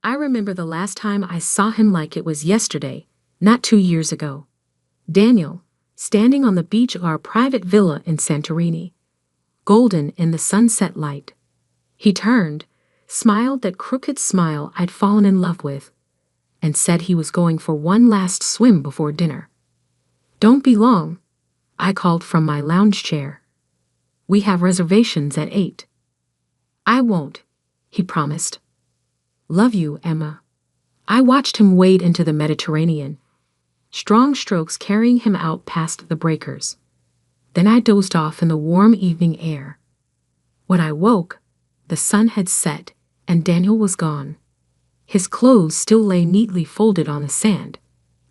I remember the last time I saw him like it was yesterday, not 2 years ago. Daniel, standing on the beach of our private villa in Santorini, golden in the sunset light. He turned, smiled that crooked smile I'd fallen in love with, and said he was going for one last swim before dinner. "Don't be long," I called from my lounge chair. "We have reservations at 8. "I won't," he promised. "Love you, Emma." I watched him wade into the Mediterranean, strong strokes carrying him out past the breakers. Then I dozed off in the warm evening air. When I woke, the sun had set and Daniel was gone. His clothes still lay neatly folded on the sand.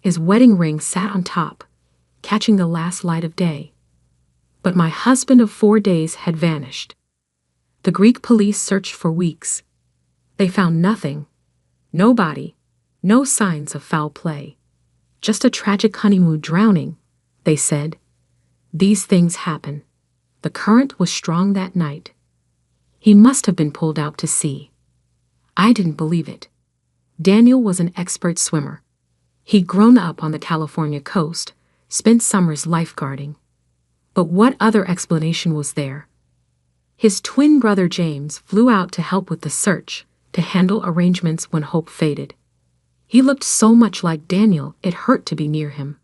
His wedding ring sat on top, catching the last light of day. But my husband of 4 days had vanished. The Greek police searched for weeks. They found nothing. No body, no signs of foul play. Just a tragic honeymoon drowning, they said. These things happen. The current was strong that night. He must have been pulled out to sea. I didn't believe it. Daniel was an expert swimmer. He'd grown up on the California coast, spent summers lifeguarding. But what other explanation was there? His twin brother James flew out to help with the search, to handle arrangements when hope faded. He looked so much like Daniel it hurt to be near him.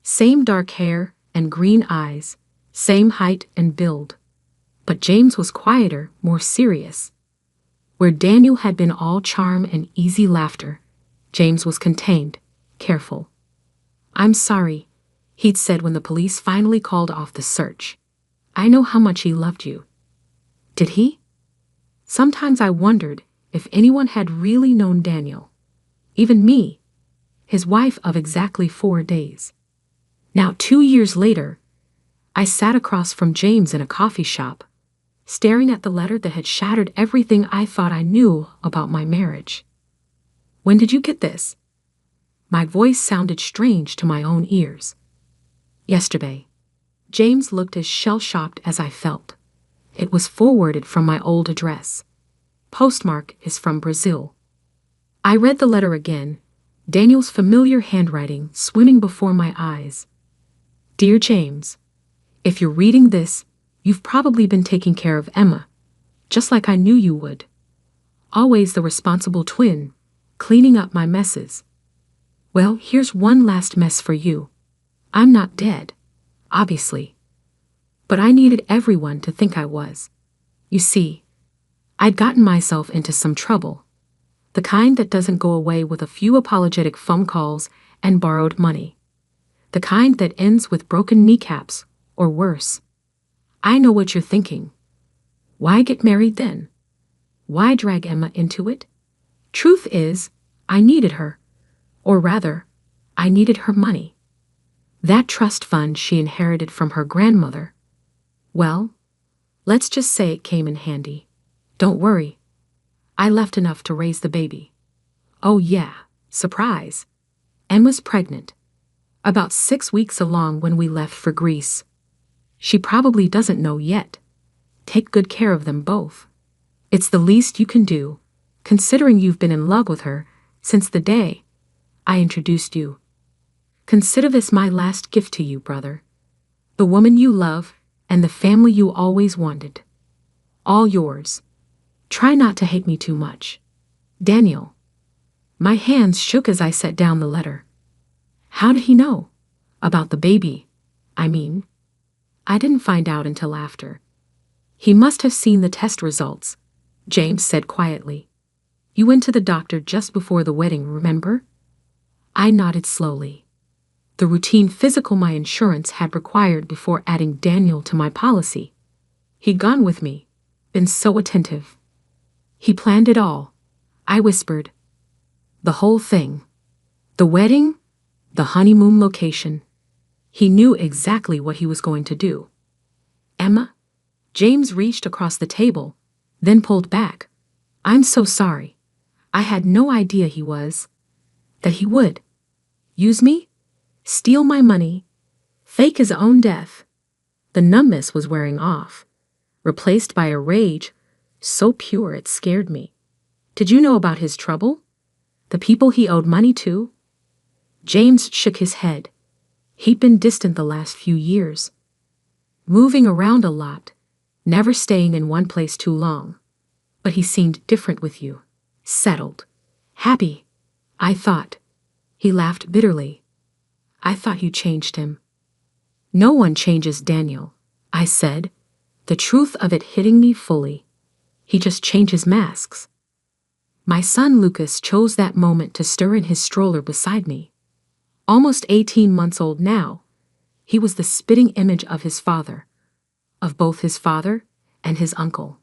Same dark hair and green eyes, same height and build. But James was quieter, more serious. Where Daniel had been all charm and easy laughter, James was contained, careful. "I'm sorry," he'd said when the police finally called off the search. "I know how much he loved you." Did he? Sometimes I wondered if anyone had really known Daniel. Even me, his wife of exactly 4 days. Now 2 years later, I sat across from James in a coffee shop, staring at the letter that had shattered everything I thought I knew about my marriage. "When did you get this?" My voice sounded strange to my own ears. "Yesterday." James looked as shell-shocked as I felt. It was forwarded from my old address. Postmark is from Brazil. I read the letter again, Daniel's familiar handwriting swimming before my eyes. "Dear James, if you're reading this, you've probably been taking care of Emma, just like I knew you would. Always the responsible twin, cleaning up my messes. Well, here's one last mess for you. I'm not dead, obviously. But I needed everyone to think I was. You see, I'd gotten myself into some trouble. The kind that doesn't go away with a few apologetic phone calls and borrowed money. The kind that ends with broken kneecaps, or worse. I know what you're thinking. Why get married then? Why drag Emma into it? Truth is, I needed her. Or rather, I needed her money. That trust fund she inherited from her grandmother. Well, let's just say it came in handy. Don't worry. I left enough to raise the baby. Oh yeah, surprise. Emma's pregnant. About 6 weeks along when we left for Greece. She probably doesn't know yet. Take good care of them both. It's the least you can do, considering you've been in love with her since the day I introduced you. Consider this my last gift to you, brother. The woman you love and the family you always wanted. All yours. Try not to hate me too much. Daniel." My hands shook as I set down the letter. How did he know? About the baby, I mean. I didn't find out until after. "He must have seen the test results," James said quietly. "You went to the doctor just before the wedding, remember?" I nodded slowly. The routine physical my insurance had required before adding Daniel to my policy. He'd gone with me, been so attentive. "He planned it all," I whispered. "The whole thing. The wedding, the honeymoon location. He knew exactly what he was going to do." "Emma?" James reached across the table, then pulled back. "I'm so sorry. I had no idea he was. That he would. Use me? Steal my money? Fake his own death?" The numbness was wearing off, replaced by a rage so pure it scared me. "Did you know about his trouble?" The people he owed money to? James shook his head. He'd been distant the last few years. Moving around a lot, never staying in one place too long. But he seemed different with you. Settled. Happy. I thought. He laughed bitterly. I thought you changed him. No one changes Daniel, I said, the truth of it hitting me fully. He just changes masks. My son Lucas chose that moment to stir in his stroller beside me. Almost 18 months old now, he was the spitting image of his father, of both his father and his uncle.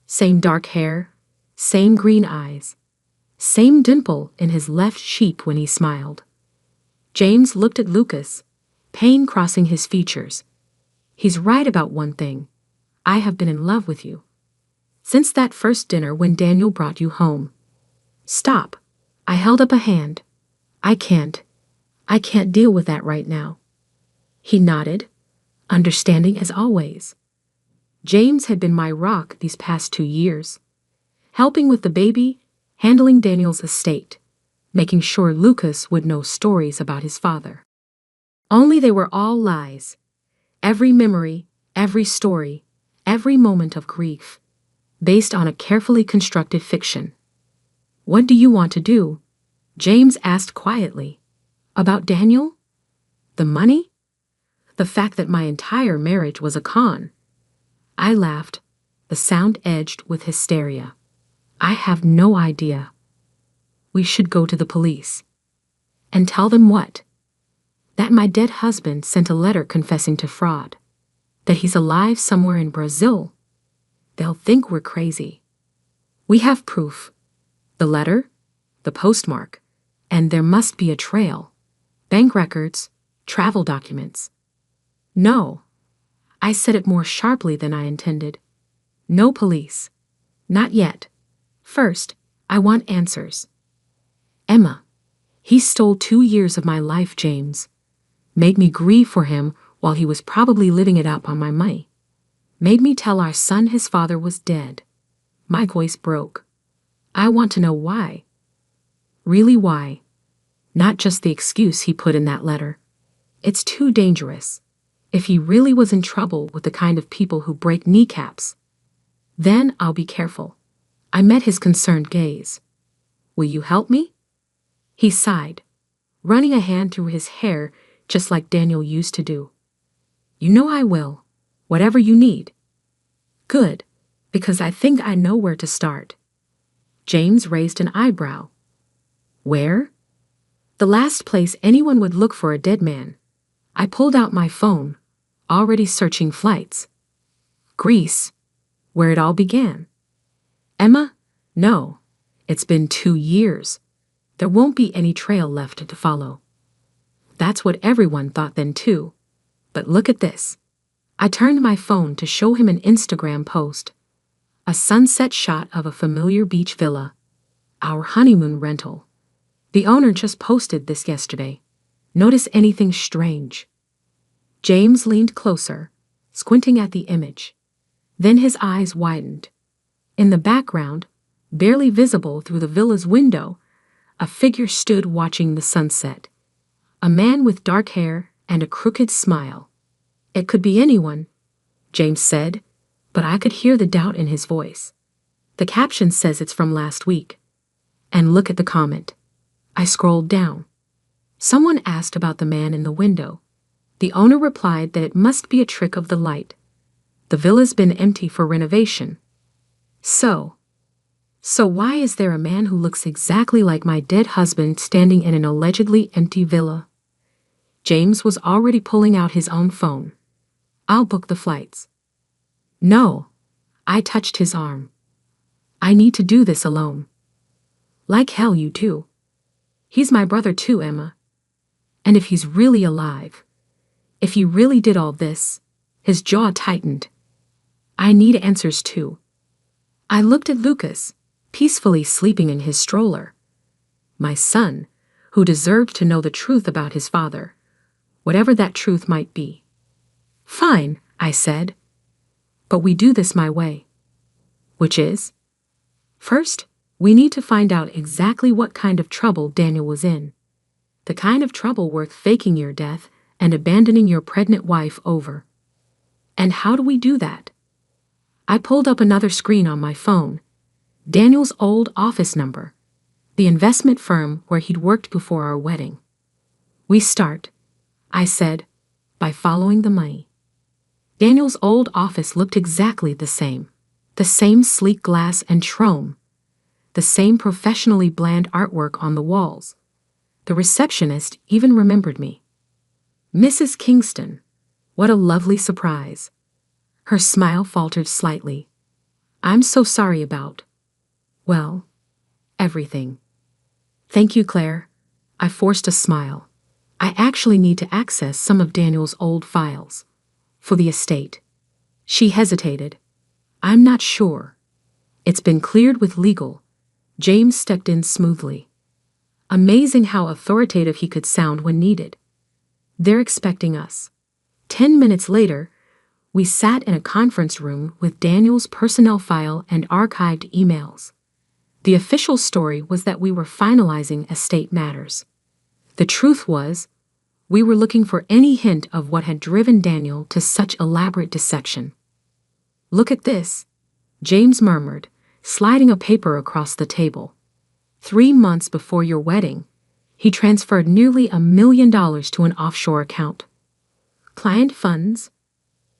Same dark hair, same green eyes, same dimple in his left cheek when he smiled. James looked at Lucas, pain crossing his features. He's right about one thing. I have been in love with you. Since that first dinner when Daniel brought you home. Stop. I held up a hand. I can't deal with that right now. He nodded, understanding as always. James had been my rock these past 2 years, helping with the baby, handling Daniel's estate, making sure Lucas would know stories about his father. Only they were all lies. Every memory, every story, every moment of grief, based on a carefully constructed fiction. What do you want to do? James asked quietly. About Daniel? The money? The fact that my entire marriage was a con. I laughed, the sound edged with hysteria. I have no idea. We should go to the police. And tell them what? That my dead husband sent a letter confessing to fraud. That he's alive somewhere in Brazil. They'll think we're crazy. We have proof. The letter, the postmark, and there must be a trail. Bank records, travel documents. No. I said it more sharply than I intended. No police. Not yet. First, I want answers. Emma, he stole 2 years of my life, James. Made me grieve for him while he was probably living it up on my money. Made me tell our son his father was dead. My voice broke. I want to know why. Really why. Not just the excuse he put in that letter. It's too dangerous. If he really was in trouble with the kind of people who break kneecaps, then I'll be careful. I met his concerned gaze. Will you help me? He sighed, running a hand through his hair just like Daniel used to do. You know I will. Whatever you need. Good, because I think I know where to start. James raised an eyebrow. Where? The last place anyone would look for a dead man. I pulled out my phone, already searching flights. Greece, where it all began. Emma, no, it's been 2 years. There won't be any trail left to follow. That's what everyone thought then too. But look at this. I turned my phone to show him an Instagram post. A sunset shot of a familiar beach villa. Our honeymoon rental. The owner just posted this yesterday. Notice anything strange? James leaned closer, squinting at the image. Then his eyes widened. In the background, barely visible through the villa's window, a figure stood watching the sunset. A man with dark hair and a crooked smile. It could be anyone, James said, but I could hear the doubt in his voice. The caption says it's from last week. And look at the comment. I scrolled down. Someone asked about the man in the window. The owner replied that it must be a trick of the light. The villa's been empty for renovation. So why is there a man who looks exactly like my dead husband standing in an allegedly empty villa? James was already pulling out his own phone. I'll book the flights. No. I touched his arm. I need to do this alone. Like hell you do. He's my brother too, Emma. And if he's really alive, if he really did all this, his jaw tightened. I need answers too. I looked at Lucas, peacefully sleeping in his stroller. My son, who deserved to know the truth about his father, whatever that truth might be. Fine, I said. But we do this my way. Which is? First, We need to find out exactly what kind of trouble Daniel was in. The kind of trouble worth faking your death and abandoning your pregnant wife over. And how do we do that? I pulled up another screen on my phone. Daniel's old office number. The investment firm where he'd worked before our wedding. We start, I said, by following the money. Daniel's old office looked exactly the same. The same sleek glass and chrome. The same professionally bland artwork on the walls. The receptionist even remembered me. Mrs. Kingston. What a lovely surprise. Her smile faltered slightly. I'm so sorry about, well, everything. Thank you, Claire. I forced a smile. I actually need to access some of Daniel's old files. For the estate. She hesitated. I'm not sure. It's been cleared with legal. James stepped in smoothly. Amazing how authoritative he could sound when needed. They're expecting us. 10 minutes later, we sat in a conference room with Daniel's personnel file and archived emails. The official story was that we were finalizing estate matters. The truth was, we were looking for any hint of what had driven Daniel to such elaborate deception. Look at this, James murmured, sliding a paper across the table. 3 months before your wedding, he transferred nearly $1 million to an offshore account. Client funds?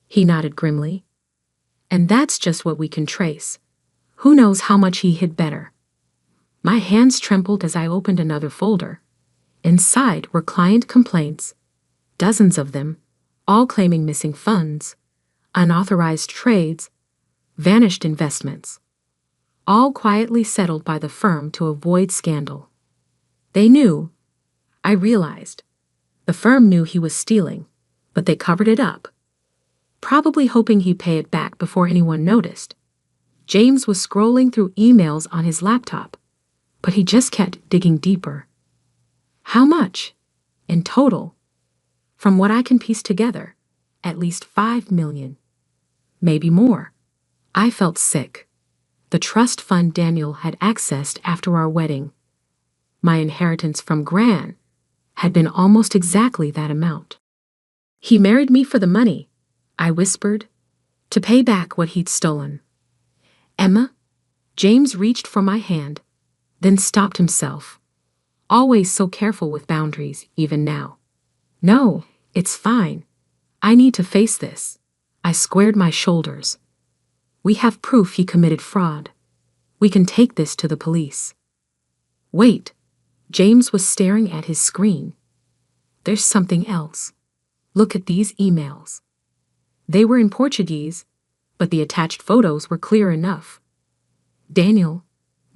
He nodded grimly. And that's just what we can trace. Who knows how much he hid better? My hands trembled as I opened another folder. Inside were client complaints, dozens of them, all claiming missing funds, unauthorized trades, vanished investments. All quietly settled by the firm to avoid scandal. They knew, I realized. The firm knew he was stealing, but they covered it up. Probably hoping he'd pay it back before anyone noticed. James was scrolling through emails on his laptop, but he just kept digging deeper. How much? In total? From what I can piece together, at least 5 million. Maybe more. I felt sick. The trust fund Daniel had accessed after our wedding. My inheritance from Gran had been almost exactly that amount. He married me for the money, I whispered, to pay back what he'd stolen. Emma? James reached for my hand, then stopped himself. Always so careful with boundaries, even now. No, it's fine. I need to face this. I squared my shoulders. We have proof he committed fraud. We can take this to the police. Wait. James was staring at his screen. There's something else. Look at these emails. They were in Portuguese, but the attached photos were clear enough. Daniel,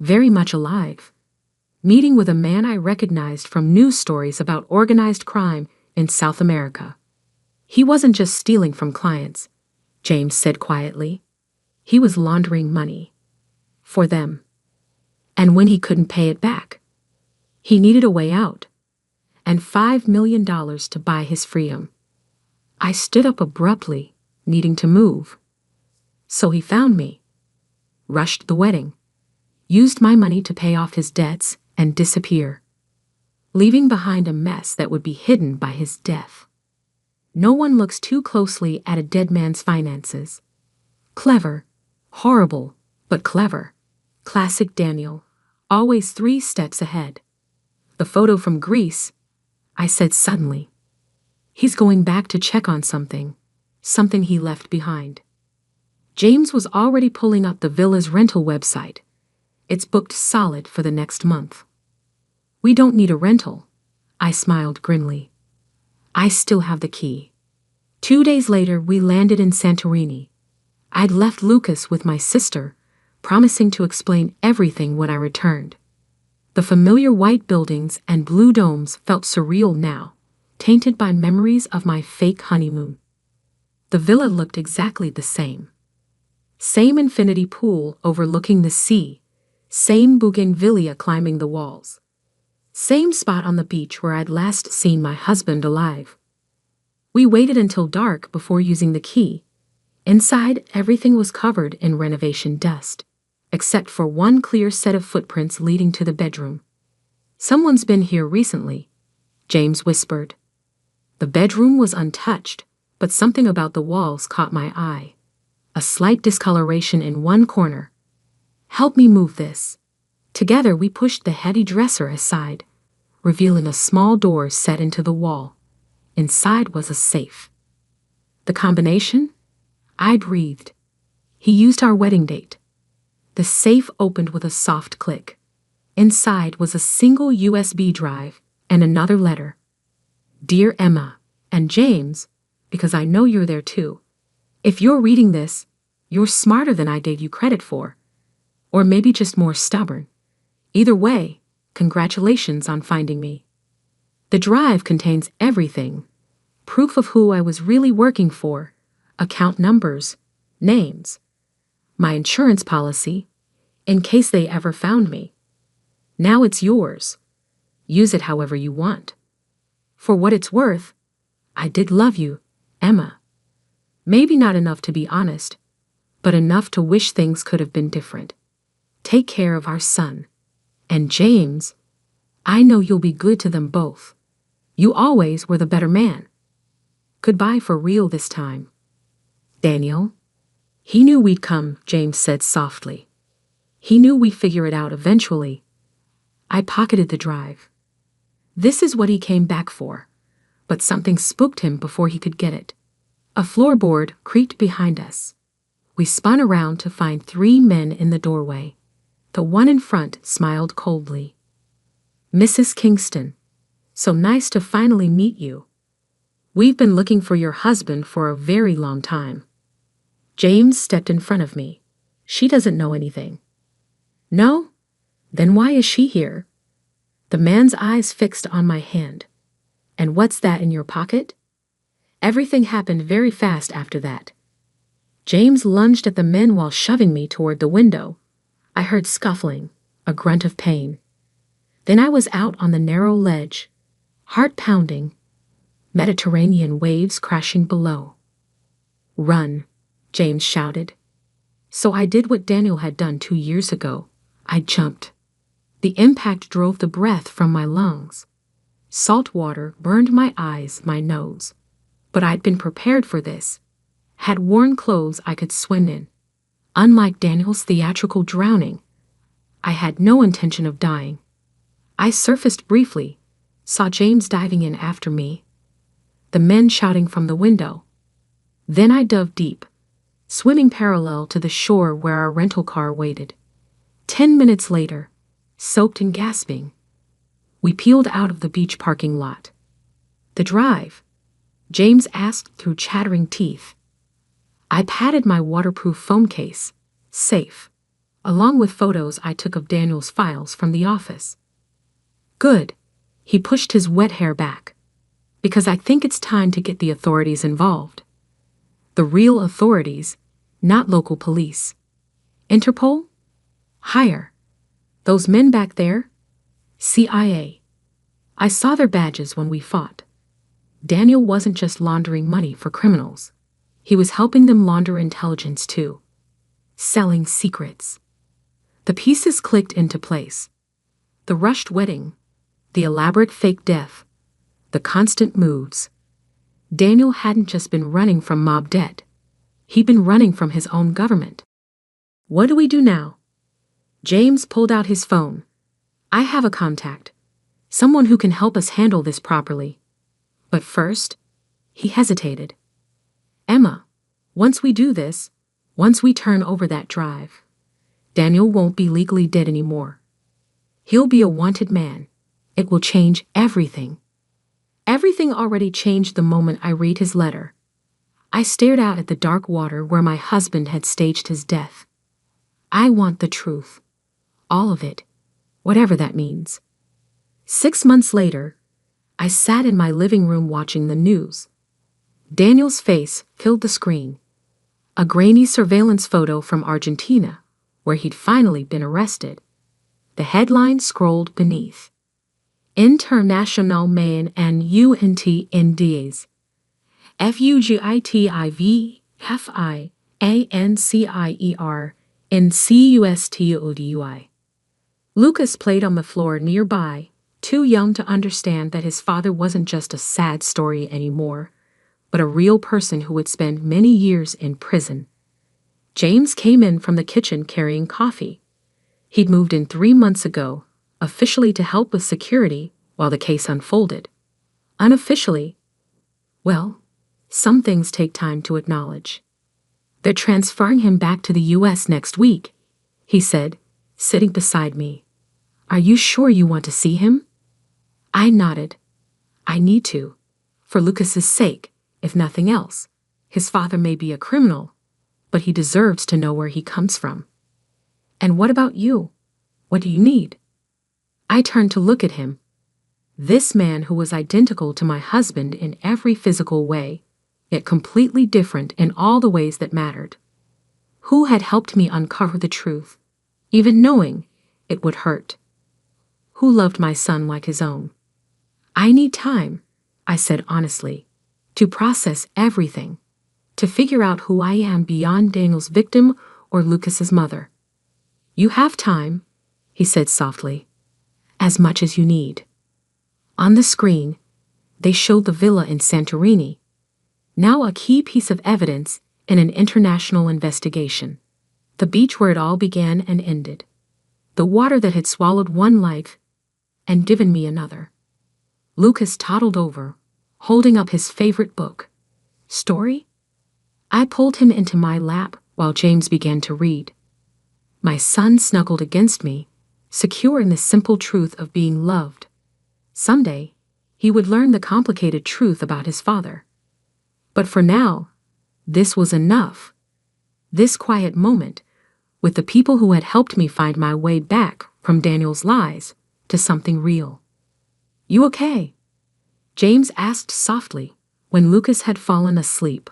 very much alive, meeting with a man I recognized from news stories about organized crime in South America. He wasn't just stealing from clients, James said quietly. He was laundering money. For them. And when he couldn't pay it back, he needed a way out. And $5 million to buy his freedom. I stood up abruptly, needing to move. So he found me. Rushed the wedding. Used my money to pay off his debts and disappear. Leaving behind a mess that would be hidden by his death. No one looks too closely at a dead man's finances. Clever. Horrible, but clever. Classic Daniel. Always 3 steps ahead. The photo from Greece, I said suddenly. He's going back to check on something. Something he left behind. James was already pulling up the villa's rental website. It's booked solid for the next month. We don't need a rental. I smiled grimly. I still have the key. 2 days later, we landed in Santorini. I'd left Lucas with my sister, promising to explain everything when I returned. The familiar white buildings and blue domes felt surreal now, tainted by memories of my fake honeymoon. The villa looked exactly the same. Same infinity pool overlooking the sea, same bougainvillea climbing the walls. Same spot on the beach where I'd last seen my husband alive. We waited until dark before using the key. Inside, everything was covered in renovation dust. except for one clear set of footprints leading to the bedroom. "Someone's been here recently," James whispered. The bedroom was untouched, but something about the walls caught my eye. A slight discoloration in one corner. "Help me move this." Together we pushed the heavy dresser aside, revealing a small door set into the wall. Inside was a safe. The combination? I breathed. He used our wedding date. The safe opened with a soft click. Inside was a single USB drive and another letter. "Dear Emma and James, because I know you're there too. If you're reading this, you're smarter than I gave you credit for. Or maybe just more stubborn. Either way, congratulations on finding me." The drive contains everything. Proof of who I was really working for, account numbers, names, my insurance policy, in case they ever found me. Now it's yours. Use it however you want. For what it's worth, I did love you, Emma. Maybe not enough to be honest, but enough to wish things could have been different. Take care of our son. And James, I know you'll be good to them both. You always were the better man. Goodbye for real this time. Daniel. He knew we'd come, James said softly. He knew we'd figure it out eventually. I pocketed the drive. This is what he came back for, but something spooked him before he could get it. A floorboard creaked behind us. We spun around to find 3 men in the doorway. The one in front smiled coldly. "Mrs. Kingston, so nice to finally meet you. We've been looking for your husband for a very long time." James stepped in front of me. "She doesn't know anything." "No? Then why is she here?" The man's eyes fixed on my hand. "And what's that in your pocket?" Everything happened very fast after that. James lunged at the men while shoving me toward the window. I heard scuffling, a grunt of pain. Then I was out on the narrow ledge, heart pounding, Mediterranean waves crashing below. "Run," James shouted. So I did what Daniel had done 2 years ago. I jumped. The impact drove the breath from my lungs. Salt water burned my eyes, my nose. But I'd been prepared for this. Had worn clothes I could swim in. Unlike Daniel's theatrical drowning, I had no intention of dying. I surfaced briefly, saw James diving in after me, the men shouting from the window. Then I dove deep, swimming parallel to the shore where our rental car waited. 10 minutes later, soaked and gasping, we peeled out of the beach parking lot. "The drive?" James asked through chattering teeth. I patted my waterproof phone case, safe, along with photos I took of Daniel's files from the office. "Good," he pushed his wet hair back, "because I think it's time to get the authorities involved. The real authorities, not local police. Interpol? Higher. Those men back there? CIA. I saw their badges when we fought. Daniel wasn't just laundering money for criminals. He was helping them launder intelligence too. Selling secrets." The pieces clicked into place. The rushed wedding, the elaborate fake death, the constant moves. Daniel hadn't just been running from mob debt. He'd been running from his own government. "What do we do now?" James pulled out his phone. "I have a contact. Someone who can help us handle this properly. But first," he hesitated. "Emma, once we do this, once we turn over that drive, Daniel won't be legally dead anymore. He'll be a wanted man. It will change everything." Everything already changed the moment I read his letter. I stared out at the dark water where my husband had staged his death. I want the truth. All of it, whatever that means. 6 months later, I sat in my living room watching the news. Daniel's face filled the screen. A grainy surveillance photo from Argentina, where he'd finally been arrested. The headline scrolled beneath. "International Man and UNT Indies. FUGITIV FIANCIER in Custody. Lucas played on the floor nearby, too young to understand that his father wasn't just a sad story anymore, but a real person who would spend many years in prison. James came in from the kitchen carrying coffee. He'd moved in 3 months ago, officially to help with security while the case unfolded. Unofficially, well, some things take time to acknowledge. They're transferring him back to the U.S. next week, he said, sitting beside me. Are you sure you want to see him? I nodded. I need to. For Lucas's sake, if nothing else. His father may be a criminal, but he deserves to know where he comes from. And what about you? What do you need? I turned to look at him. This man who was identical to my husband in every physical way, yet completely different in all the ways that mattered. Who had helped me uncover the truth, even knowing it would hurt. Who loved my son like his own. I need time, I said honestly, to process everything, to figure out who I am beyond Daniel's victim or Lucas's mother. You have time, he said softly, as much as you need. On the screen, they showed the villa in Santorini, now a key piece of evidence in an international investigation. The beach where it all began and ended. The water that had swallowed one life and given me another. Lucas toddled over, holding up his favorite book. Story? I pulled him into my lap while James began to read. My son snuggled against me, secure in the simple truth of being loved. Someday, he would learn the complicated truth about his father. But for now, this was enough. This quiet moment, with the people who had helped me find my way back from Daniel's lies to something real. You okay? James asked softly when Lucas had fallen asleep.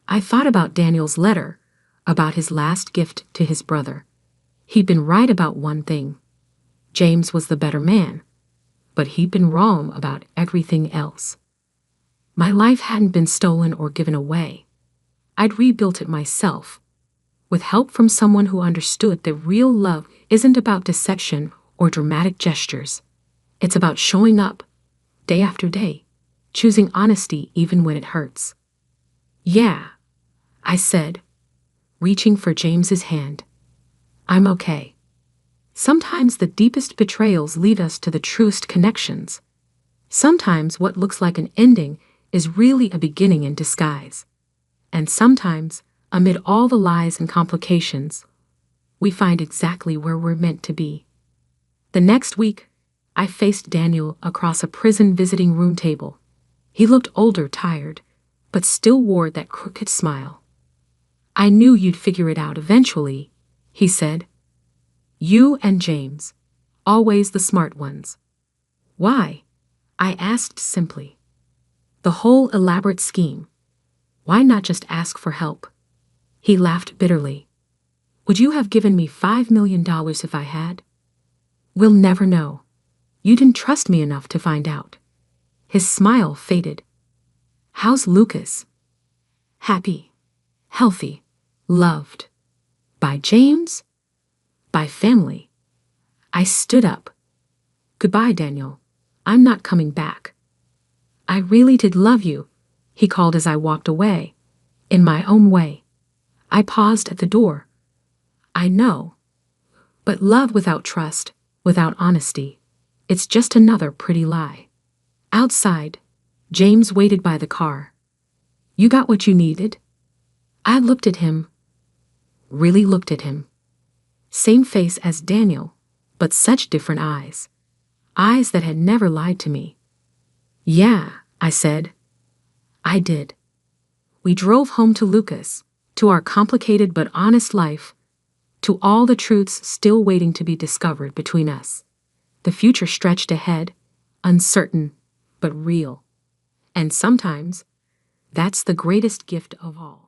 I thought about Daniel's letter, about his last gift to his brother. He'd been right about one thing. James was the better man, but he'd been wrong about everything else. My life hadn't been stolen or given away. I'd rebuilt it myself, with help from someone who understood that real love isn't about deception or dramatic gestures. It's about showing up, day after day, choosing honesty even when it hurts. Yeah, I said, reaching for James's hand. I'm okay. Sometimes the deepest betrayals lead us to the truest connections. Sometimes what looks like an ending is really a beginning in disguise. And sometimes, amid all the lies and complications, we find exactly where we're meant to be. The next week, I faced Daniel across a prison visiting room table. He looked older, tired, but still wore that crooked smile. I knew you'd figure it out eventually, he said. You and James, always the smart ones. Why? I asked simply. The whole elaborate scheme. Why not just ask for help? He laughed bitterly. Would you have given me $5 million if I had? We'll never know. You didn't trust me enough to find out. His smile faded. How's Lucas? Happy, healthy, loved. By James? By family. I stood up. Goodbye, Daniel. I'm not coming back. I really did love you, he called as I walked away. In my own way. I paused at the door. I know. But love without trust, without honesty, it's just another pretty lie. Outside, James waited by the car. You got what you needed? I looked at him. Really looked at him. Same face as Daniel, but such different eyes. Eyes that had never lied to me. Yeah, I said. I did. We drove home to Lucas, to our complicated but honest life, to all the truths still waiting to be discovered between us. The future stretched ahead, uncertain, but real. And sometimes, that's the greatest gift of all.